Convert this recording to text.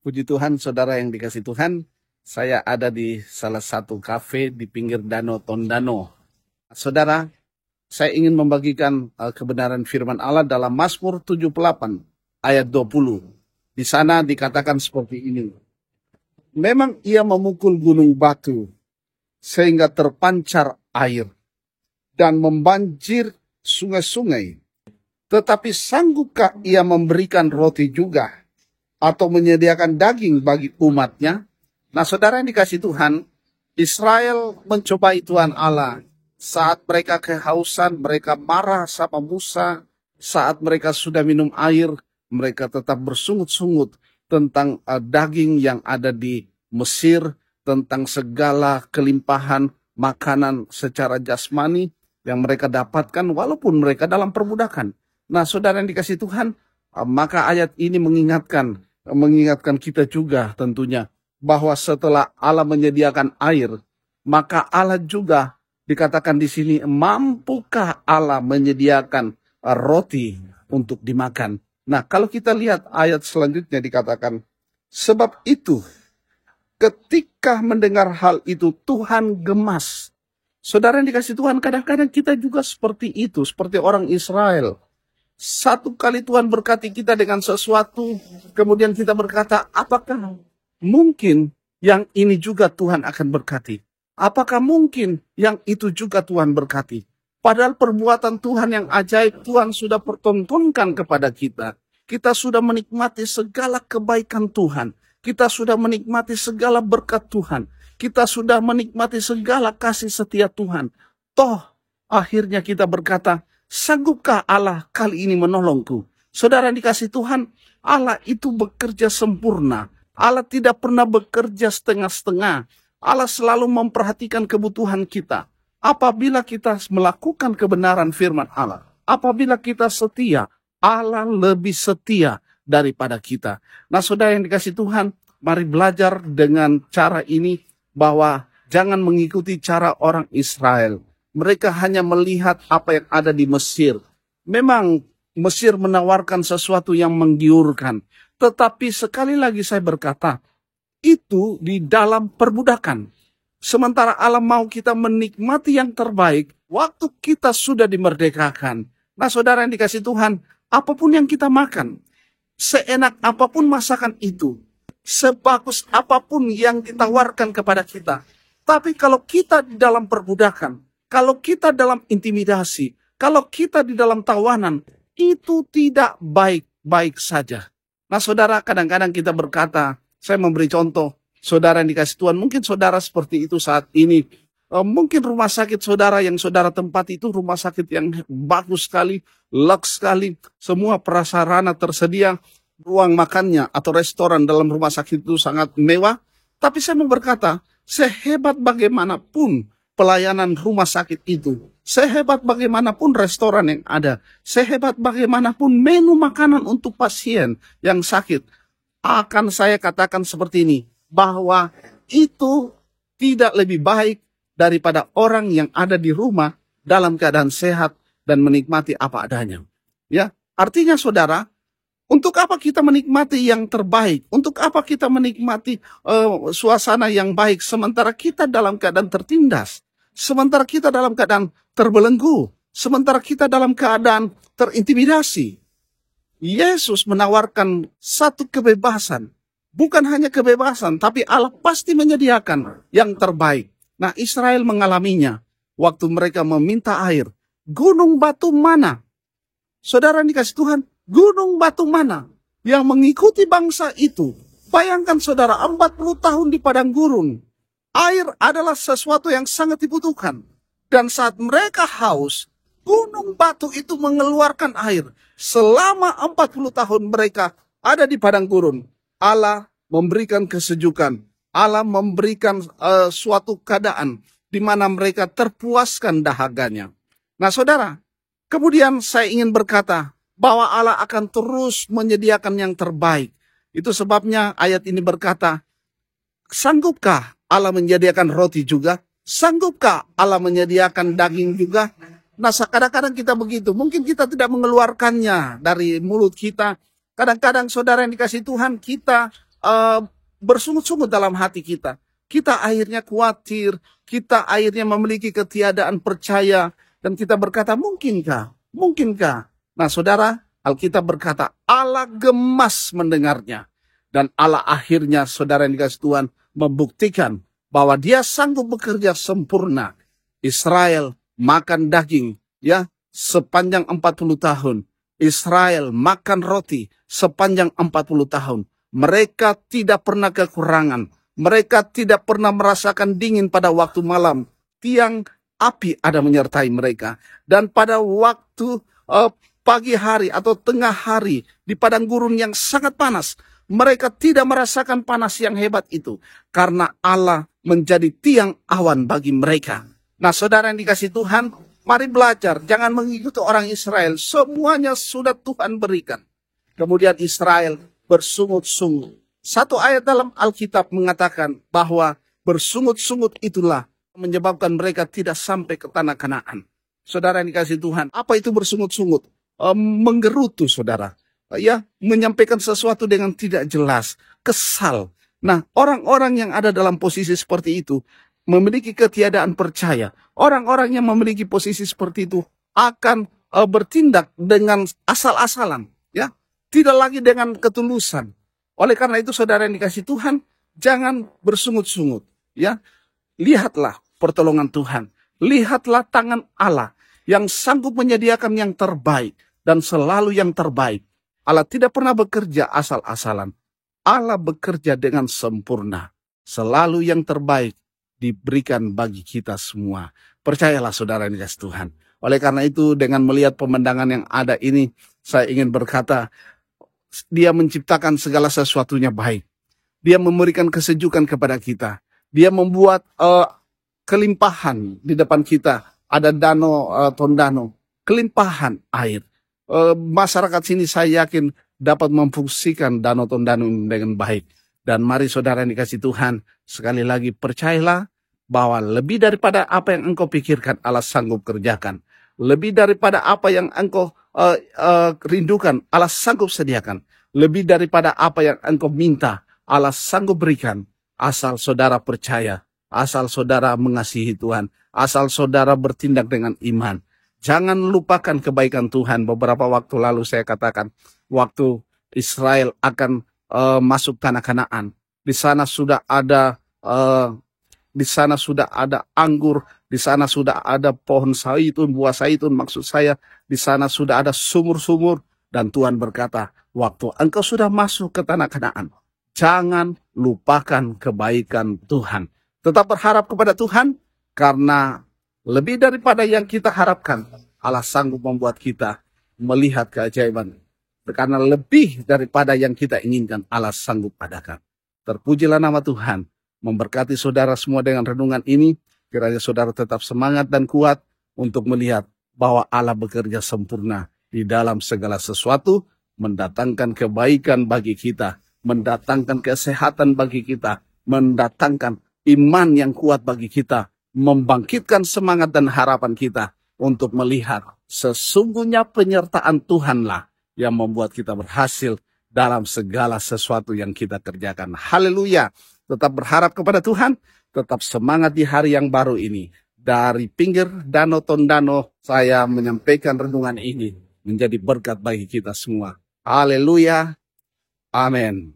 Puji Tuhan, saudara yang dikasih Tuhan, saya ada di salah satu kafe di pinggir Danau Tondano. Saudara, saya ingin membagikan kebenaran firman Allah dalam Mazmur 78 ayat 20. Di sana dikatakan seperti ini. Memang ia memukul gunung batu sehingga terpancar air dan membanjir sungai-sungai. Tetapi sanggupkah ia memberikan roti juga atau menyediakan daging bagi umatnya? Nah, saudara yang dikasih Tuhan, Israel mencobai Tuhan Allah. Saat mereka kehausan, mereka marah sama Musa. Saat mereka sudah minum air, mereka tetap bersungut-sungut tentang daging yang ada di Mesir, tentang segala kelimpahan makanan secara jasmani yang mereka dapatkan walaupun mereka dalam perbudakan. Nah, saudara yang dikasih Tuhan, maka ayat ini mengingatkan kita juga tentunya bahwa setelah Allah menyediakan air, maka Allah juga dikatakan di sini, mampukah Allah menyediakan roti untuk dimakan? Nah, kalau kita lihat ayat selanjutnya dikatakan, sebab itu ketika mendengar hal itu Tuhan gemas. Saudara yang dikasih Tuhan, kadang-kadang kita juga seperti itu, seperti orang Israel. Satu kali Tuhan berkati kita dengan sesuatu, kemudian kita berkata, apakah mungkin yang ini juga Tuhan akan berkati? Apakah mungkin yang itu juga Tuhan berkati? Padahal perbuatan Tuhan yang ajaib Tuhan sudah pertontonkan kepada kita. Kita sudah menikmati segala kebaikan Tuhan. Kita sudah menikmati segala berkat Tuhan. Kita sudah menikmati segala kasih setia Tuhan. Toh akhirnya kita berkata, sanggupkah Allah kali ini menolongku? Saudara yang dikasih Tuhan, Allah itu bekerja sempurna. Allah tidak pernah bekerja setengah-setengah. Allah selalu memperhatikan kebutuhan kita. Apabila kita melakukan kebenaran firman Allah, apabila kita setia, Allah lebih setia daripada kita. Nah, saudara yang dikasih Tuhan, mari belajar dengan cara ini bahwa jangan mengikuti cara orang Israel. Mereka hanya melihat apa yang ada di Mesir. Memang Mesir menawarkan sesuatu yang menggiurkan. Tetapi sekali lagi saya berkata, itu di dalam perbudakan. Sementara Allah mau kita menikmati yang terbaik waktu kita sudah dimerdekakan. Nah, saudara yang dikasih Tuhan, apapun yang kita makan, seenak apapun masakan itu, sebagus apapun yang ditawarkan kepada kita, tapi kalau kita di dalam perbudakan, kalau kita dalam intimidasi, kalau kita di dalam tawanan, itu tidak baik-baik saja. Nah, saudara, kadang-kadang kita berkata, saya memberi contoh, saudara yang dikasih Tuhan, mungkin saudara seperti itu saat ini. Mungkin rumah sakit saudara yang saudara tempat itu rumah sakit yang bagus sekali, lux sekali, semua prasarana tersedia, ruang makannya atau restoran dalam rumah sakit itu sangat mewah. Tapi saya mau berkata, sehebat bagaimanapun pelayanan rumah sakit itu, sehebat bagaimanapun restoran yang ada, sehebat bagaimanapun menu makanan untuk pasien yang sakit, akan saya katakan seperti ini, bahwa itu tidak lebih baik daripada orang yang ada di rumah dalam keadaan sehat dan menikmati apa adanya. Ya, artinya saudara, untuk apa kita menikmati yang terbaik? Untuk apa kita menikmati suasana yang baik sementara kita dalam keadaan tertindas? Sementara kita dalam keadaan terbelenggu? Sementara kita dalam keadaan terintimidasi? Yesus menawarkan satu kebebasan. Bukan hanya kebebasan, tapi Allah pasti menyediakan yang terbaik. Nah, Israel mengalaminya waktu mereka meminta air. Gunung batu mana? Saudara dikasih Tuhan, gunung batu mana yang mengikuti bangsa itu? Bayangkan saudara, 40 tahun di padang gurun. Air adalah sesuatu yang sangat dibutuhkan. Dan saat mereka haus, gunung batu itu mengeluarkan air. Selama 40 tahun mereka ada di padang gurun, Allah memberikan kesejukan. Allah memberikan suatu keadaan di mana mereka terpuaskan dahaganya. Nah, saudara, kemudian saya ingin berkata bahwa Allah akan terus menyediakan yang terbaik. Itu sebabnya ayat ini berkata, sanggupkah Allah menyediakan roti juga? Sanggupkah Allah menyediakan daging juga? Nah, kadang-kadang kita begitu. Mungkin kita tidak mengeluarkannya dari mulut kita. Kadang-kadang saudara yang dikasih Tuhan, kita bersungut-sungut dalam hati kita. Kita akhirnya khawatir, kita akhirnya memiliki ketiadaan percaya, dan kita berkata, mungkinkah? Mungkinkah? Nah saudara, Alkitab berkata, Allah gemas mendengarnya. Dan Allah akhirnya, saudara yang dikasih Tuhan, membuktikan bahwa dia sanggup bekerja sempurna. Israel makan daging, ya, sepanjang 40 tahun. Israel makan roti sepanjang 40 tahun. Mereka tidak pernah kekurangan. Mereka tidak pernah merasakan dingin pada waktu malam. Tiang api ada menyertai mereka. Dan pada waktu pagi hari atau tengah hari di padang gurun yang sangat panas, mereka tidak merasakan panas yang hebat itu. Karena Allah menjadi tiang awan bagi mereka. Nah saudara yang dikasih Tuhan, mari belajar. Jangan mengikuti orang Israel. Semuanya sudah Tuhan berikan. Kemudian Israel bersungut-sungut. Satu ayat dalam Alkitab mengatakan bahwa bersungut-sungut itulah menyebabkan mereka tidak sampai ke tanah Kanaan. Saudara yang dikasih Tuhan, apa itu bersungut-sungut? Menggerutu, saudara. Ya, menyampaikan sesuatu dengan tidak jelas, kesal. Nah, orang-orang yang ada dalam posisi seperti itu memiliki ketiadaan percaya. Orang-orang yang memiliki posisi seperti itu akan bertindak dengan asal-asalan, ya, tidak lagi dengan ketulusan. Oleh karena itu, saudara yang dikasih Tuhan, jangan bersungut-sungut, ya. Lihatlah pertolongan Tuhan, lihatlah tangan Allah yang sanggup menyediakan yang terbaik dan selalu yang terbaik. Allah tidak pernah bekerja asal-asalan. Allah bekerja dengan sempurna. Selalu yang terbaik diberikan bagi kita semua. Percayalah saudara yang dikasih Tuhan. Oleh karena itu, dengan melihat pemandangan yang ada ini, saya ingin berkata, Dia menciptakan segala sesuatunya baik. Dia memberikan kesejukan kepada kita. Dia membuat kelimpahan di depan kita. Ada danau Tondano, kelimpahan air. Masyarakat sini saya yakin dapat memfungsikan danau Tondano dengan baik. Dan mari saudara yang dikasih Tuhan, sekali lagi percayalah bahwa lebih daripada apa yang engkau pikirkan, Allah sanggup kerjakan. Lebih daripada apa yang engkau rindukan, Allah sanggup sediakan. Lebih daripada apa yang engkau minta, Allah sanggup berikan. Asal saudara percaya, asal saudara mengasihi Tuhan, asal saudara bertindak dengan iman. Jangan lupakan kebaikan Tuhan. Beberapa waktu lalu saya katakan, waktu Israel akan masuk tanah Kanaan, di sana sudah ada anggur, di sana sudah ada pohon zaitun, buah zaitun, maksud saya di sana sudah ada sumur-sumur. Dan Tuhan berkata, waktu engkau sudah masuk ke tanah Kanaan, jangan lupakan kebaikan Tuhan. Tetap berharap kepada Tuhan, karena lebih daripada yang kita harapkan, Allah sanggup membuat kita melihat keajaiban. Karena lebih daripada yang kita inginkan, Allah sanggup adakan. Terpujilah nama Tuhan. Memberkati saudara semua dengan renungan ini. Kiranya saudara tetap semangat dan kuat untuk melihat bahwa Allah bekerja sempurna di dalam segala sesuatu, mendatangkan kebaikan bagi kita, mendatangkan kesehatan bagi kita, mendatangkan iman yang kuat bagi kita, membangkitkan semangat dan harapan kita untuk melihat sesungguhnya penyertaan Tuhanlah yang membuat kita berhasil dalam segala sesuatu yang kita kerjakan. Haleluya. Tetap berharap kepada Tuhan, tetap semangat di hari yang baru ini. Dari pinggir Danau Tondano, saya menyampaikan renungan ini menjadi berkat bagi kita semua. Haleluya. Amin.